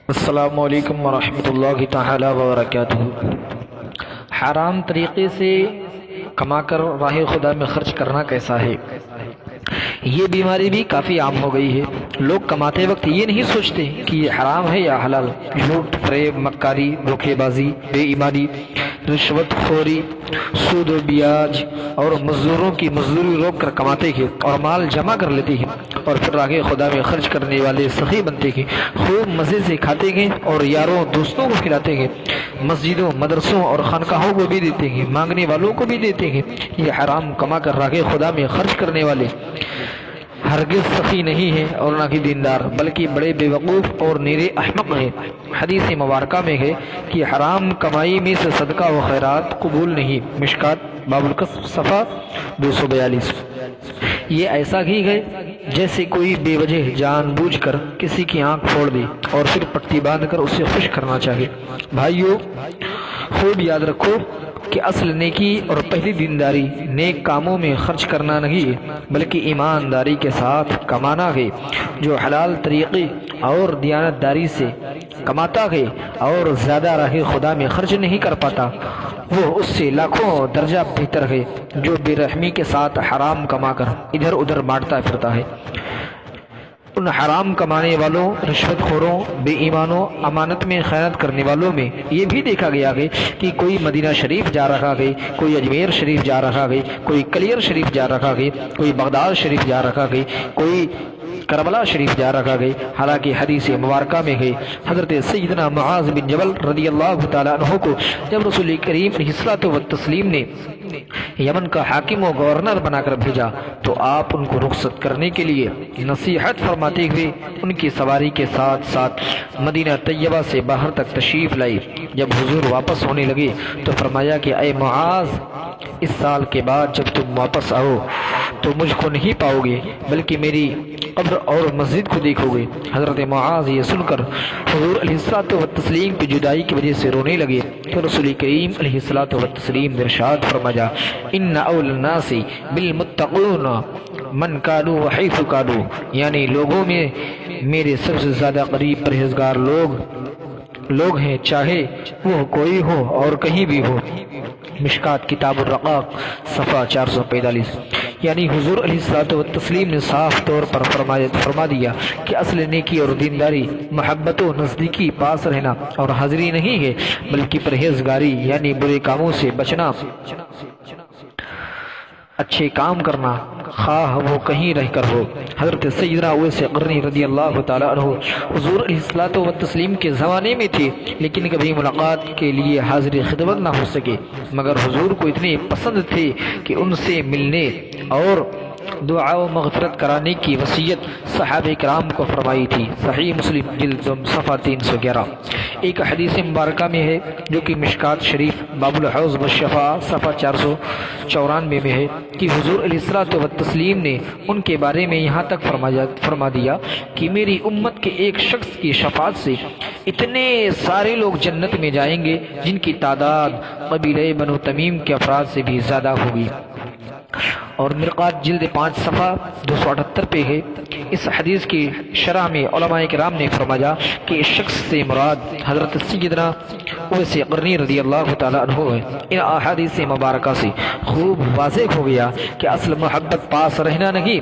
السلام علیکم ورحمۃ اللہ تعالی وبرکاتہ۔ حرام طریقے سے کما کر راہ خدا میں خرچ کرنا کیسا ہے؟ یہ بیماری بھی کافی عام ہو گئی ہے۔ لوگ کماتے وقت یہ نہیں سوچتے کہ یہ حرام ہے یا حلال۔ جھوٹ، فریب، مکاری، دھوکے بازی، بے ایمانی، رشوت خوری، سود و بیاج اور مزدوروں کی مزدوری روک کر کماتے ہیں اور مال جمع کر لیتے ہیں، اور پھر راہ خدا میں خرچ کرنے والے سخی بنتے ہیں، خوب مزے سے کھاتے ہیں اور یاروں دوستوں کو کھلاتے ہیں، مسجدوں، مدرسوں اور خانقاہوں کو بھی دیتے ہیں، مانگنے والوں کو بھی دیتے ہیں۔ یہ حرام کما کر راہ خدا میں خرچ کرنے والے ہرگز سخی نہیں ہے اور نہ ہی دیندار، بلکہ بڑے بے وقوف اور نیرے احمق ہیں۔ حدیث مبارکہ میں ہے کہ حرام کمائی میں سے صدقہ و خیرات قبول نہیں۔ مشکات باب الکسب صفحہ 242۔ یہ ایسا ہی ہے جیسے کوئی بے وجہ جان بوجھ کر کسی کی آنکھ پھوڑ دے اور پھر پٹی باندھ کر اسے خوش کرنا چاہے۔ بھائیو، خوب یاد رکھو کہ اصل نیکی اور پہلی دینداری نیک کاموں میں خرچ کرنا نہیں ہے، بلکہ ایمانداری کے ساتھ کمانا ہے۔ جو حلال طریقے اور دیانتداری سے کماتا ہے اور زیادہ راہ خدا میں خرچ نہیں کر پاتا، وہ اس سے لاکھوں درجہ بہتر ہے جو بے رحمی کے ساتھ حرام کما کر ادھر ادھر بانٹتا پھرتا ہے۔ ان حرام کمانے والوں، رشوت خوروں، بے ایمانوں، امانت میں خیانت کرنے والوں میں یہ بھی دیکھا گیا ہے کہ کوئی مدینہ شریف جا رہا ہے، کوئی اجمیر شریف جا رہا ہے، کوئی کلیر شریف جا رہا ہے، کوئی بغداد شریف جا رہا ہے، کوئی کربلا شریف جا رہا ہے۔ حالانکہ حدیث مبارکہ میں ہے حضرت سیدنا معاذ بن جبل رضی اللہ تعالیٰ عنہ کو جب رسول کریم علیہ الصلوۃ والتسلیم نے یمن کا حاکم و گورنر بنا کر بھیجا تو آپ ان کو رخصت کرنے کے لیے نصیحت فرماتے ہوئے ان کی سواری کے ساتھ ساتھ مدینہ طیبہ سے باہر تک تشریف لائی۔ جب حضور واپس ہونے لگے تو فرمایا کہ اے معاذ، اس سال کے بعد جب تم واپس آؤ تو مجھ کو نہیں پاؤ گے، بلکہ میری قبر اور مسجد کو دیکھو گے۔ حضرت معاذ یہ سن کر حضور علیہ الصلوۃ والتسلیم کی جدائی کی وجہ سے رونے لگے تو رسول کریم علیہ الصلوۃ والتسلیم نے ارشاد فرمایا، ان اول الناس بالمتقون من کانوا وحیث کانوا، یعنی لوگوں میں میرے سب سے زیادہ قریب پرہیزگار لوگ ہیں، چاہے وہ کوئی ہو اور کہیں بھی ہو۔ مشکات کتاب الرقاق صفحہ 445۔ یعنی حضور علیہ الصلوۃ والتسلیم نے صاف طور پر فرما دیا کہ اصل نیکی اور دینداری محبت و نزدیکی پاس رہنا اور حاضری نہیں ہے، بلکہ پرہیزگاری یعنی برے کاموں سے بچنا، اچھے کام کرنا، خواہ وہ کہیں رہ کر ہو۔ حضرت سیدنا اویس قرنی رضی اللہ تعالیٰ عنہ حضور علیہ الصلوۃ والتسلیم کے زمانے میں تھے، لیکن کبھی ملاقات کے لیے حاضر خدمت نہ ہو سکے، مگر حضور کو اتنے پسند تھے کہ ان سے ملنے اور دعا و مغفرت کرانے کی وصیت صحابہ کرام کو فرمائی تھی۔ صحیح مسلم جلد صفحہ 311۔ ایک حدیث مبارکہ میں ہے جو کہ مشکات شریف باب الحوض والشفاء صفحہ 494 میں ہے کہ حضور علیہ الصلوۃ والتسلیم نے ان کے بارے میں یہاں تک فرما دیا کہ میری امت کے ایک شخص کی شفاعت سے اتنے سارے لوگ جنت میں جائیں گے جن کی تعداد قبیلہ بنو تمیم کے افراد سے بھی زیادہ ہوگی۔ اور مرقات جلد 5 صفحہ 278 پہ ہے۔ اس حدیث کی شرح میں علماء کرام نے فرمایا کہ اس شخص سے مراد حضرت سیدنا اویس قرنی رضی اللہ تعالیٰ عنہ ہے۔ ان احادیث مبارکہ سے خوب واضح ہو گیا کہ اصل محبت پاس رہنا نہیں،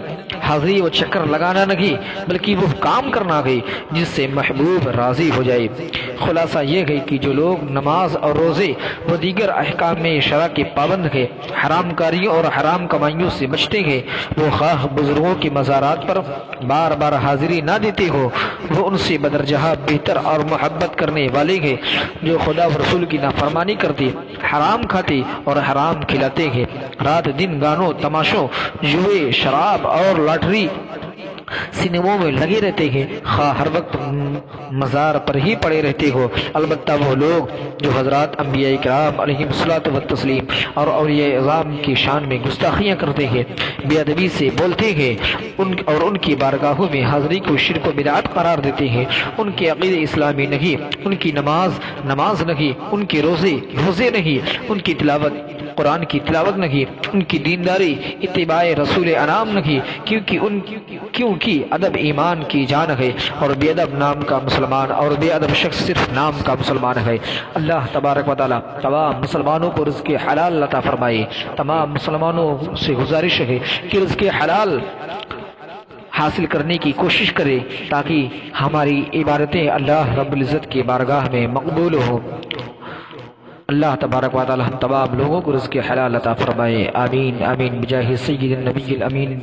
حاضری و چکر لگانا نہیں، بلکہ وہ کام کرنا ہے جس سے محبوب راضی ہو جائے۔ خلاصہ یہ ہے کہ جو لوگ نماز اور روزے و دیگر احکام میں شرع کے پابند ہے، حرام کاریوں اور حرام کمائیوں سے بچتے ہیں، وہ خواہ بزرگوں کے مزارات پر بار بار حاضری نہ دیتے ہو، وہ ان سے بدرجہ بہتر اور محبت کرنے والے ہیں جو خدا و رسول کی نافرمانی کرتے، حرام کھاتے اور حرام کھلاتے ہیں، رات دن گانوں، تماشوں، جوئے، شراب اور لاٹری سنیموں میں لگے رہتے ہیں، خواہ ہر وقت مزار پر ہی پڑے رہتے ہو۔ البتہ وہ لوگ جو حضرات انبیاء کرام علیہم الصلوۃ والتسلیم اور اولیاء اعظام کی شان میں گستاخیاں کرتے ہیں، بے ادبی سے بولتے ہیں اور ان کی بارگاہوں میں حاضری کو شرک و بدعت قرار دیتے ہیں، ان کے عقیدے اسلامی نہیں، ان کی نماز نہیں، ان کے روزے نہیں، ان کی تلاوت قرآن کی تلاوت نہ کی، ان کی دینداری اتباع رسول انعام نہ کی، کیونکہ ادب ایمان کی جان ہے، اور بے ادب نام کا مسلمان، اور بے ادب شخص صرف نام کا مسلمان ہے۔ اللہ تبارک و تعالی تمام مسلمانوں کو رزق حلال عطا فرمائے۔ تمام مسلمانوں سے گزارش ہے کہ رزق حلال حاصل کرنے کی کوشش کرے تاکہ ہماری عبادتیں اللہ رب العزت کی بارگاہ میں مقبول ہوں۔ اللہ تبارک و تعالی ہم تمام لوگوں کو رزق حلال عطا فرمائے، آمین آمین بجاہ سید النبی الامین۔